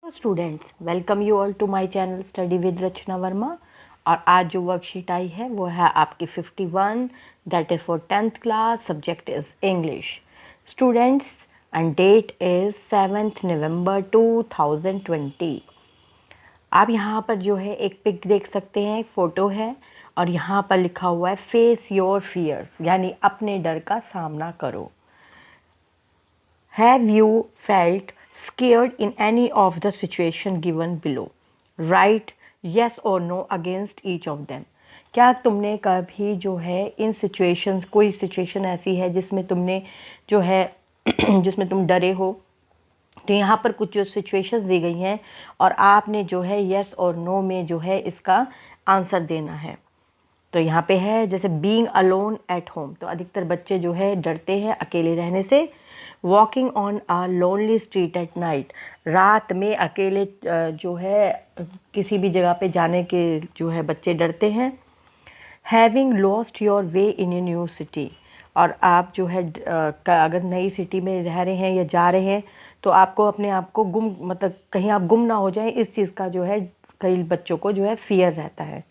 Students, welcome you all to my channel study with Rachna Verma. और आज जो वर्कशीट आई है वो है आपकी 51, that is for 10th class. Subject is English students and that is 7th नवंबर 2020। आप यहाँ पर जो है एक पिक देख सकते हैं, एक फ़ोटो है और यहाँ पर लिखा हुआ है फेस योर फियर्स, यानी अपने डर का सामना करो। Have you felt scared in any of the situation given below? Write yes or no against each of them. क्या तुमने कभी जो है इन सिचुएशंस, कोई सिचुएशन ऐसी है जिसमें तुमने जो है जिसमें तुम डरे हो? तो यहाँ पर कुछ जो सिचुएशंस दी गई हैं और आपने जो है येस और नो में जो है इसका आंसर देना है। तो यहाँ पे है जैसे बीइंग अलोन एट होम, तो अधिकतर बच्चे जो है डरते हैं अकेले रहने से। Walking on a lonely street at night, रात में अकेले जो है किसी भी जगह पे जाने के जो है बच्चे डरते हैं। Having lost your way in a new city, और आप जो है अगर नई सिटी में रह रहे हैं या जा रहे हैं तो आपको अपने आप को गुम, मतलब कहीं आप गुम ना हो जाएं, इस चीज़ का जो है कई बच्चों को जो है फियर रहता है।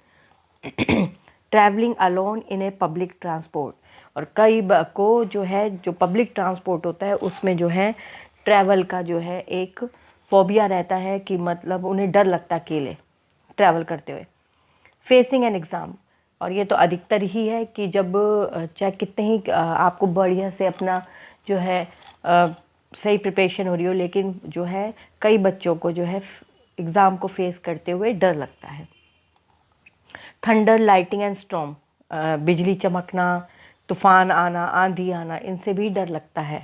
Travelling alone in a public transport, और कई को जो है जो पब्लिक ट्रांसपोर्ट होता है उसमें जो है ट्रैवल का जो है एक फोबिया रहता है कि मतलब उन्हें डर लगता है अकेले ट्रैवल करते हुए। फेसिंग एन एग्ज़ाम, और ये तो अधिकतर ही है कि जब चाहे कितने ही आपको बढ़िया से अपना जो है सही प्रिपरेशन हो रही हो, लेकिन जो है कई बच्चों को जो है एग्ज़ाम को फेस करते हुए डर लगता है। थंडर, लाइटिंग एंड स्टॉर्म, बिजली चमकना, तूफान आना, आंधी आना, इनसे भी डर लगता है।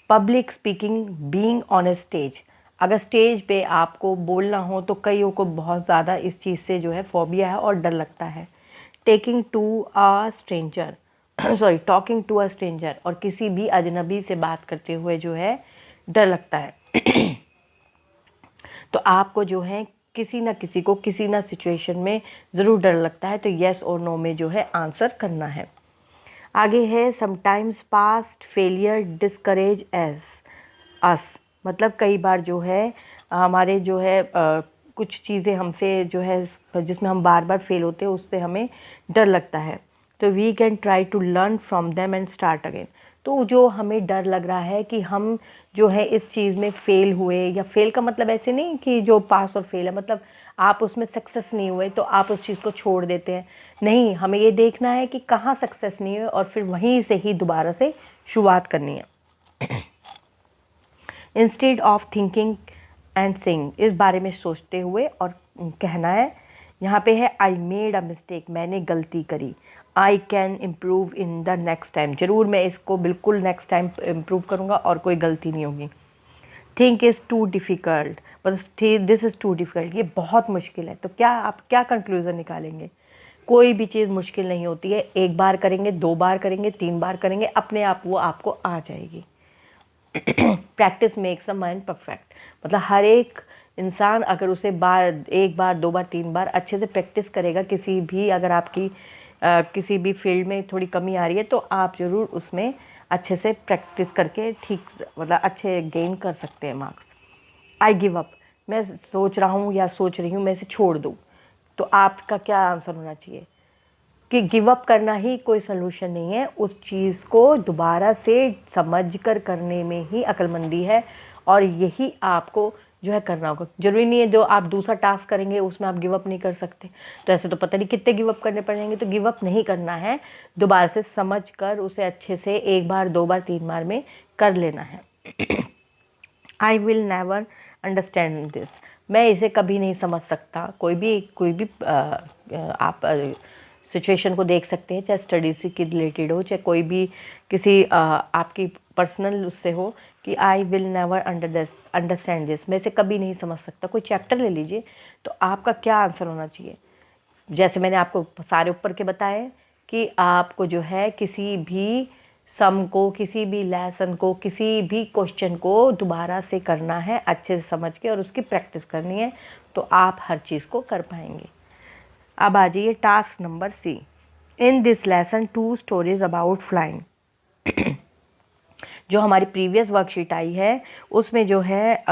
Public speaking, being on a stage, अगर स्टेज पे आपको बोलना हो तो कईयों को बहुत ज़्यादा इस चीज़ से जो है फोबिया है और डर लगता है। Taking to a stranger talking to a stranger, और किसी भी अजनबी से बात करते हुए जो है डर लगता है। तो आपको जो है किसी ना किसी को किसी ना सिचुएशन में ज़रूर डर लगता है, तो येस और नो में जो है आंसर करना है। आगे है sometimes past failure discourage as us, मतलब कई बार जो है हमारे जो है कुछ चीज़ें हमसे जो है जिसमें हम बार बार फेल होते हैं उससे हमें डर लगता है। तो we can try to learn from them and start again, तो जो हमें डर लग रहा है कि हम जो है इस चीज़ में फ़ेल हुए, या फेल का मतलब ऐसे नहीं कि जो पास और फेल है, मतलब आप उसमें सक्सेस नहीं हुए तो आप उस चीज़ को छोड़ देते हैं। नहीं, हमें ये देखना है कि कहाँ सक्सेस नहीं हुए और फिर वहीं से ही दोबारा से शुरुआत करनी है। Instead of thinking and saying, इस बारे में सोचते हुए और कहना है। यहाँ पे है आई मेड अ मिस्टेक, मैंने गलती करी। आई can improve in the next time, ज़रूर मैं इसको बिल्कुल नेक्स्ट टाइम इम्प्रूव करूँगा और कोई गलती नहीं होगी। थिंक इज़ टू डिफ़िकल्ट, बस दिस इज़ टू डिफ़िकल्ट, ये बहुत मुश्किल है। तो क्या आप क्या कंक्लूज़न निकालेंगे? कोई भी चीज़ मुश्किल नहीं होती है, एक बार करेंगे, 2 बार करेंगे, 3 बार करेंगे, अपने आप वो आपको आ जाएगी। Practice makes a mind perfect, मतलब हर एक इंसान अगर उसे एक बार 2 बार 3 बार अच्छे से प्रैक्टिस करेगा, किसी भी अगर आपकी किसी भी फील्ड में थोड़ी कमी आ रही है तो आप ज़रूर उसमें अच्छे से प्रैक्टिस करके ठीक मतलब अच्छे गेन कर सकते हैं मार्क्स। आई गिव अप, मैं सोच रहा हूँ या सोच रही हूँ मैं इसे छोड़ दूँ, तो आपका क्या आंसर होना चाहिए कि गिव अप करना ही कोई सलूशन नहीं है, उस चीज़ को दोबारा से समझ कर करने में ही अक्लमंदी है और यही आपको जो है करना होगा। ज़रूरी नहीं है जो आप दूसरा टास्क करेंगे उसमें आप गिव अप नहीं कर सकते, तो ऐसे तो पता नहीं कितने गिव अप करने पड़ेंगे। तो गिव अप नहीं करना है, दोबारा से समझ कर उसे अच्छे से 1 बार 2 बार 3 बार में कर लेना है। I will never understand this, मैं इसे कभी नहीं समझ सकता। कोई भी आप सिचुएशन को देख सकते हैं, चाहे स्टडीज से रिलेटेड हो, चाहे कोई भी किसी आपकी पर्सनल उससे हो, कि I will never understand this, मैं इसे कभी नहीं समझ सकता। कोई चैप्टर ले लीजिए, तो आपका क्या आंसर होना चाहिए? जैसे मैंने आपको सारे ऊपर के बताए कि आपको जो है किसी भी सम को, किसी भी लेसन को, किसी भी क्वेश्चन को दोबारा से करना है अच्छे से समझ के और उसकी प्रैक्टिस करनी है, तो आप हर चीज़ को कर पाएंगे। अब आ जाइए task number C. In this lesson 2 stories about flying. जो हमारी प्रीवियस वर्कशीट आई है उसमें जो है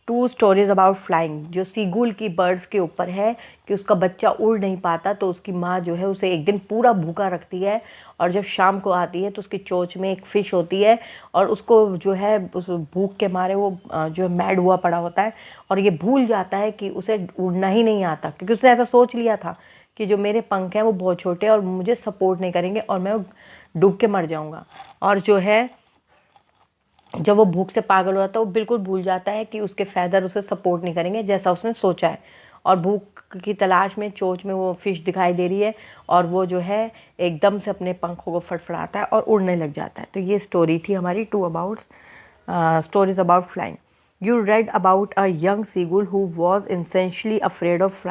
2 स्टोरीज अबाउट फ्लाइंग, जो सीगुल की बर्ड्स के ऊपर है कि उसका बच्चा उड़ नहीं पाता, तो उसकी माँ जो है उसे एक दिन पूरा भूखा रखती है, और जब शाम को आती है तो उसकी चोंच में एक फ़िश होती है, और उसको जो है उस भूख के मारे वो जो है मैड हुआ पड़ा होता है, और ये भूल जाता है कि उसे उड़ना ही नहीं आता, क्योंकि उसने ऐसा सोच लिया था कि जो मेरे पंख हैं वो बहुत छोटे हैं और मुझे सपोर्ट नहीं करेंगे और मैं डूब के मर जाऊँगा। और जो है जब वो भूख से पागल हो जाता है, वो बिल्कुल भूल जाता है कि उसके फैदर उसे सपोर्ट नहीं करेंगे जैसा उसने सोचा है, और भूख की तलाश में चोंच में वो फिश दिखाई दे रही है, और वो जो है एकदम से अपने पंखों को फड़फड़ाता है और उड़ने लग जाता है। तो ये स्टोरी थी हमारी 2 about stories about flying. You read about a young seagull who was intensely afraid of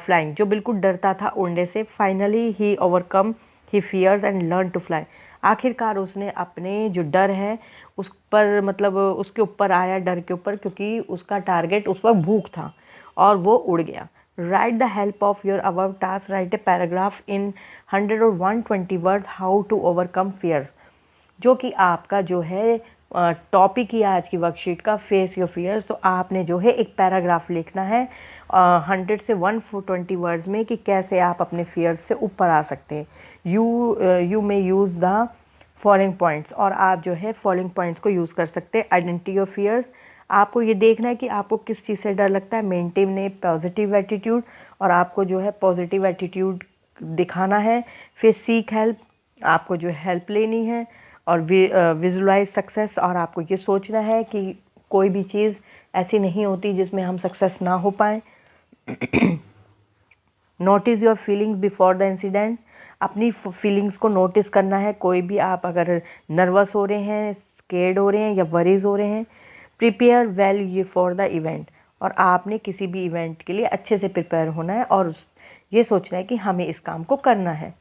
flying, जो बिल्कुल डरता था उड़ने से। Finally he overcome he fears and learn to fly, आखिरकार उसने अपने जो डर है उस पर मतलब उसके ऊपर आया, डर के ऊपर, क्योंकि उसका टारगेट उस वक्त भूख था और वो उड़ गया। Write the help of your above task, write a paragraph in 100 और 120 words how to overcome fears, जो कि आपका जो है टॉपिक ही आज की वर्कशीट का फेस योर फियर्स। तो आपने जो है एक पैराग्राफ लिखना है 100 से 120 वर्ड्स में कि कैसे आप अपने फियर्स से ऊपर आ सकते हैं। You may use the following points, और आप जो है फॉलोइंग पॉइंट्स को यूज़ कर सकते हैं। आइडेंटिटी ऑफ फियर्स, आपको ये देखना है कि आपको किस चीज़ से डर लगता है। मेंटेन ए पॉजिटिव एटीट्यूड, और आपको जो है पॉजिटिव एटीट्यूड दिखाना है। फिर सीक हेल्प, आपको जो हेल्प लेनी है। और विजुलाइज सक्सेस, और आपको ये सोचना है कि कोई भी चीज़ ऐसी नहीं होती जिसमें हम सक्सेस ना हो पाए। Notice your feelings before the incident, अपनी फीलिंग्स को नोटिस करना है। कोई भी आप अगर नर्वस हो रहे हैं, स्केर्ड हो रहे हैं या वरीज हो रहे हैं। प्रिपेयर वेल ये फॉर द इवेंट, और आपने किसी भी इवेंट के लिए अच्छे से प्रिपेयर होना है और ये सोचना है कि हमें इस काम को करना है।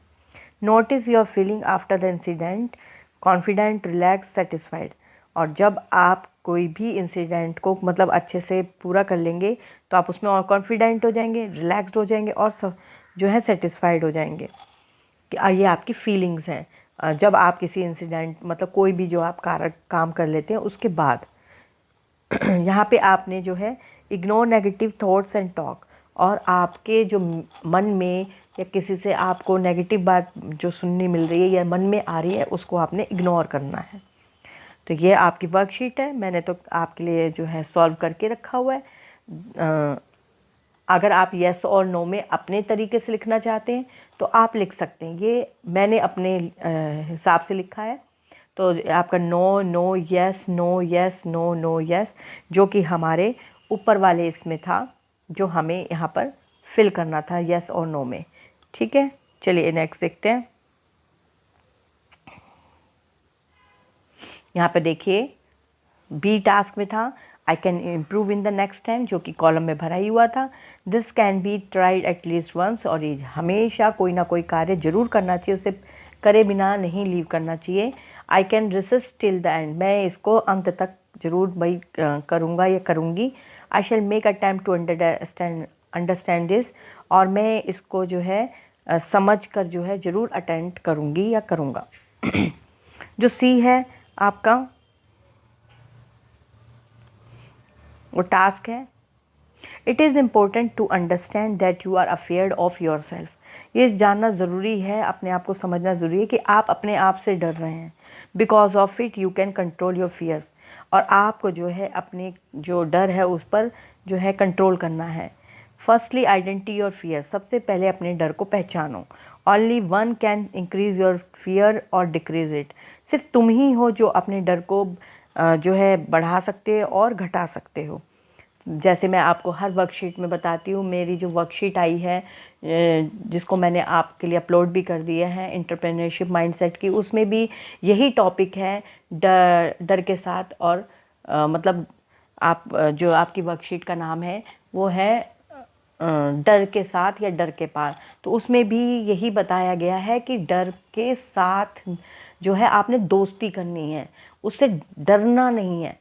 Notice your feeling after the incident, confident, relax, satisfied, और जब आप कोई भी इंसिडेंट को मतलब अच्छे से पूरा कर लेंगे तो आप उसमें और कॉन्फिडेंट हो जाएंगे, रिलैक्स्ड हो जाएंगे और जो है सेटिस्फाइड हो जाएंगे। कि ये आपकी फीलिंग्स हैं जब आप किसी इंसिडेंट मतलब कोई भी जो आप काम कर लेते हैं उसके बाद। यहाँ पे आपने जो है ignore negative thoughts and talk, और आपके जो मन में या किसी से आपको नेगेटिव बात जो सुनने मिल रही है या मन में आ रही है उसको आपने इग्नोर करना है। तो ये आपकी वर्कशीट है, मैंने तो आपके लिए जो है सॉल्व करके रखा हुआ है। अगर आप येस और नो में अपने तरीके से लिखना चाहते हैं तो आप लिख सकते हैं। ये मैंने अपने हिसाब से लिखा है। तो आपका no no yes no yes no no yes, जो कि हमारे ऊपर वाले इसमें था, जो हमें यहाँ पर फिल करना था यस और नो में। ठीक है, चलिए नेक्स्ट देखते हैं। यहाँ पे देखिए बी टास्क में था I can improve in the next time, जो कि कॉलम में भरा ही हुआ था। This can be tried at least once, और ये हमेशा कोई ना कोई कार्य जरूर करना चाहिए, उसे करे बिना नहीं लीव करना चाहिए। I can resist till the end, मैं इसको अंत तक जरूर भाई करूँगा या करूँगी। I shall make a time to understand this, और मैं इसको जो है समझ कर जो है ज़रूर अटेंड करूँगी या करूँगा। जो सी है आपका वो टास्क है। It is important to understand that you are afraid of yourself, ये जानना ज़रूरी है, अपने आप को समझना ज़रूरी है कि आप अपने आप से डर रहे हैं। Because of it you can control your fears, और आपको जो है अपने जो डर है उस पर जो है कंट्रोल करना है। फर्स्टली आइडेंटिटी योर फियर, सबसे पहले अपने डर को पहचानो। Only one can increase your fear और डिक्रीज इट, सिर्फ तुम ही हो जो अपने डर को जो है बढ़ा सकते हो और घटा सकते हो। जैसे मैं आपको हर वर्कशीट में बताती हूँ, मेरी जो वर्कशीट आई है जिसको मैंने आपके लिए अपलोड भी कर दिया है एंटरप्रेन्योरशिप माइंडसेट की, उसमें भी यही टॉपिक है डर के साथ। और मतलब आप जो आपकी वर्कशीट का नाम है वो है डर के साथ या डर के पार। तो उसमें भी यही बताया गया है कि डर के साथ जो है आपने दोस्ती करनी है, उससे डरना नहीं है।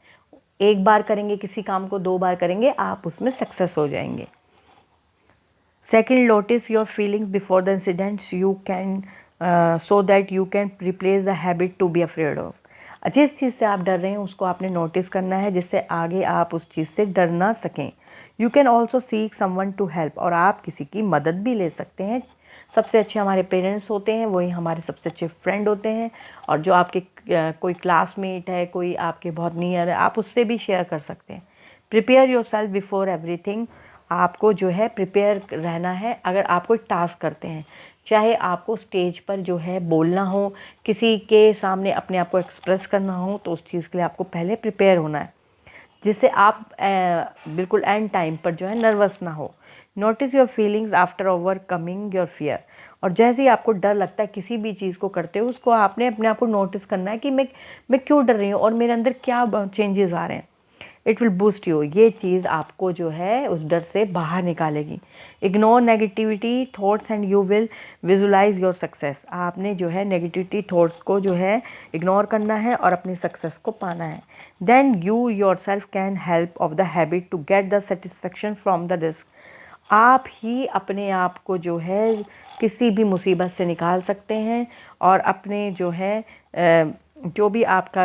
एक बार करेंगे किसी काम को, 2 बार करेंगे, आप उसमें सक्सेस हो जाएंगे। Second, notice your feelings before the incidents you can so that you can replace the habit to be afraid of. जिस चीज़ से आप डर रहे हैं उसको आपने नोटिस करना है, जिससे आगे आप उस चीज़ से डर ना सकें। You can also seek someone to help, और आप किसी की मदद भी ले सकते हैं। सबसे अच्छे हमारे पेरेंट्स होते हैं, वही हमारे सबसे अच्छे फ्रेंड होते हैं, और जो आपके कोई क्लासमेट है, कोई आपके बहुत नियर है, आप उससे भी शेयर कर सकते हैं। Prepare your self before everything, आपको जो है प्रिपेयर रहना है। अगर आप कोई टास्क करते हैं, चाहे आपको स्टेज पर जो है बोलना हो, किसी के सामने अपने आप को एक्सप्रेस करना हो, तो उस चीज़ के लिए आपको पहले प्रिपेयर होना है, जिससे आप बिल्कुल एंड टाइम पर जो है नर्वस ना हो। Notice your feelings after overcoming your fear, और जैसे ही आपको डर लगता है किसी भी चीज़ को करते हो, उसको आपने अपने आप को नोटिस करना है कि मैं क्यों डर रही हूँ और मेरे अंदर क्या चेंजेस आ रहे हैं। इट विल बूस्ट यू, ये चीज़ आपको जो है उस डर से बाहर निकालेगी। Ignore negativity thoughts and you will visualise your success, आपने जो है नेगेटिविटी थॉट्स को जो है इग्नोर करना है और अपनी सक्सेस को पाना है। Then you yourself can help of the habit to get the satisfaction from the risk, आप ही अपने आप को जो है किसी भी मुसीबत से निकाल सकते हैं, और अपने जो है जो भी आपका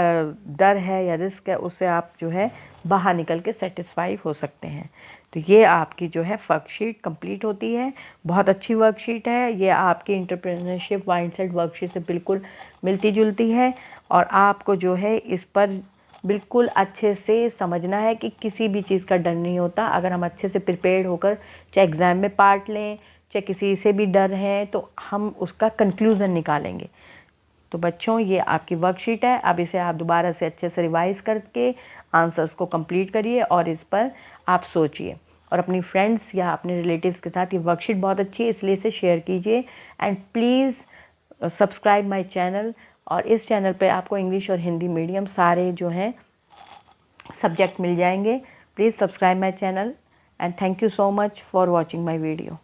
डर है या रिस्क है, उससे आप जो है बाहर निकल के सेटिस्फाई हो सकते हैं। तो ये आपकी जो है वर्कशीट कंप्लीट होती है। बहुत अच्छी वर्कशीट है ये, आपकी एंटरप्रेन्योरशिप माइंडसेट वर्कशीट से बिल्कुल मिलती जुलती है, और आपको जो है इस पर बिल्कुल अच्छे से समझना है कि किसी भी चीज़ का डर नहीं होता। अगर हम अच्छे से प्रिपेयर्ड होकर चाहे एग्ज़ाम में पार्ट लें, चाहे किसी से भी डर है, तो हम उसका कंक्लूज़न निकालेंगे। तो बच्चों, ये आपकी वर्कशीट है। अब इसे आप दोबारा से अच्छे से रिवाइज करके आंसर्स को कंप्लीट करिए और इस पर आप सोचिए, और अपनी फ्रेंड्स या अपने रिलेटिव्स के साथ ये वर्कशीट बहुत अच्छी है इसलिए इसे शेयर कीजिए। And please subscribe my channel, और इस चैनल पे आपको इंग्लिश और हिंदी मीडियम सारे जो हैं सब्जेक्ट मिल जाएंगे। Please subscribe my channel, and thank you so much for watching my video.